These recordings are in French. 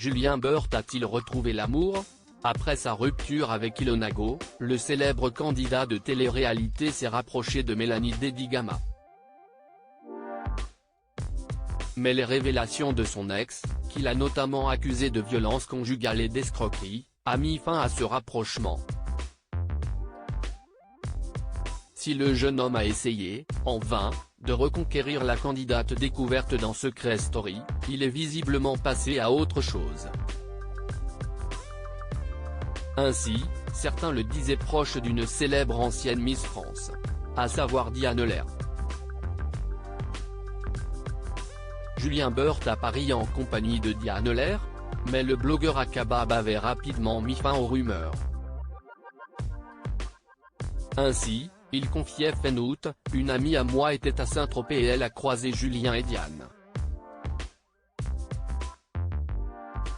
Julien Bert a-t-il retrouvé l'amour? Après sa rupture avec Ilona Go, le célèbre candidat de télé-réalité s'est rapproché de Mélanie Dedigama. Mais les révélations de son ex, qu'il a notamment accusé de violence conjugale et d'escroquerie, a mis fin à ce rapprochement. Si le jeune homme a essayé, en vain, de reconquérir la candidate découverte dans Secret Story, il est visiblement passé à autre chose. Ainsi, certains le disaient proche d'une célèbre ancienne Miss France, à savoir Diane Lair. Julien Bert à Paris en compagnie de Diane Lair, mais le blogueur Akabab avait rapidement mis fin aux rumeurs. Ainsi, il confiait fin août, une amie à moi était à Saint-Tropez et elle a croisé Julien et Diane.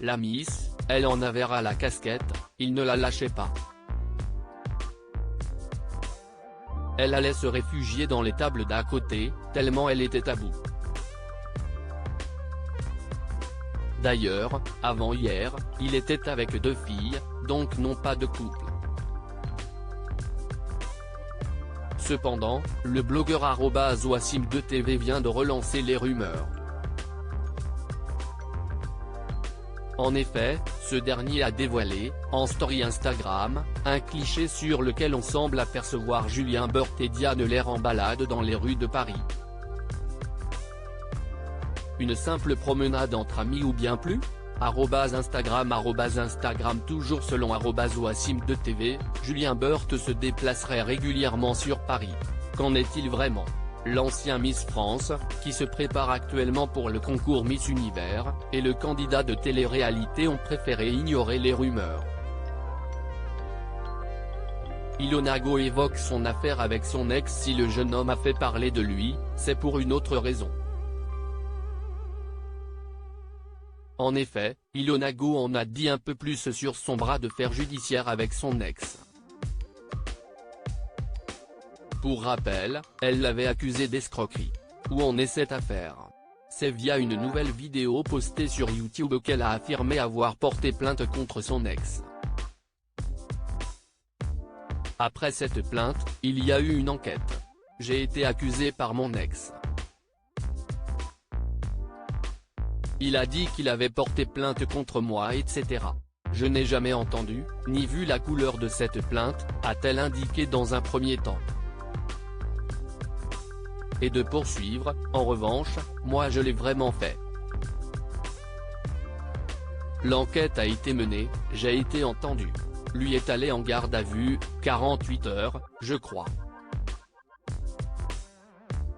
La Miss, elle en avait ras la casquette, il ne la lâchait pas. Elle allait se réfugier dans les tables d'à côté, tellement elle était à bout. D'ailleurs, avant hier, il était avec 2 filles, donc non pas de couple. Cependant, le blogueur @Wassim2TV vient de relancer les rumeurs. En effet, ce dernier a dévoilé, en story Instagram, un cliché sur lequel on semble apercevoir Julien Bert et Diane Lair en balade dans les rues de Paris. Une simple promenade entre amis ou bien plus? Instagram toujours selon @Wassim2TV, Julien Bert se déplacerait régulièrement sur Paris. Qu'en est-il vraiment? L'ancien Miss France, qui se prépare actuellement pour le concours Miss Univers, et le candidat de télé-réalité ont préféré ignorer les rumeurs. Ilona Go évoque son affaire avec son ex. Si le jeune homme a fait parler de lui, c'est pour une autre raison. En effet, Ilona Go en a dit un peu plus sur son bras de fer judiciaire avec son ex. Pour rappel, elle l'avait accusé d'escroquerie. Où en est cette affaire? C'est via une nouvelle vidéo postée sur YouTube qu'elle a affirmé avoir porté plainte contre son ex. Après cette plainte, il y a eu une enquête. J'ai été accusé par mon ex. Il a dit qu'il avait porté plainte contre moi etc. Je n'ai jamais entendu, ni vu la couleur de cette plainte, a-t-elle indiqué dans un premier temps. Et de poursuivre, en revanche, moi je l'ai vraiment fait. L'enquête a été menée, j'ai été entendu. Lui est allé en garde à vue, 48 heures, je crois.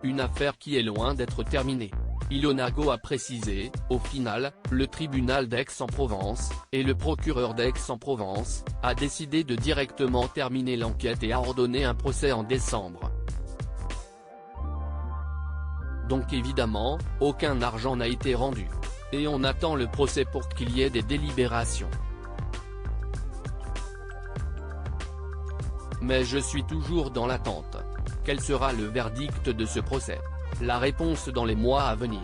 Une affaire qui est loin d'être terminée. Ilona Go a précisé, au final, le tribunal d'Aix-en-Provence, et le procureur d'Aix-en-Provence, a décidé de directement terminer l'enquête et a ordonné un procès en décembre. Donc évidemment, aucun argent n'a été rendu. Et on attend le procès pour qu'il y ait des délibérations. Mais je suis toujours dans l'attente. Quel sera le verdict de ce procès? La réponse dans les mois à venir.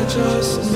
Just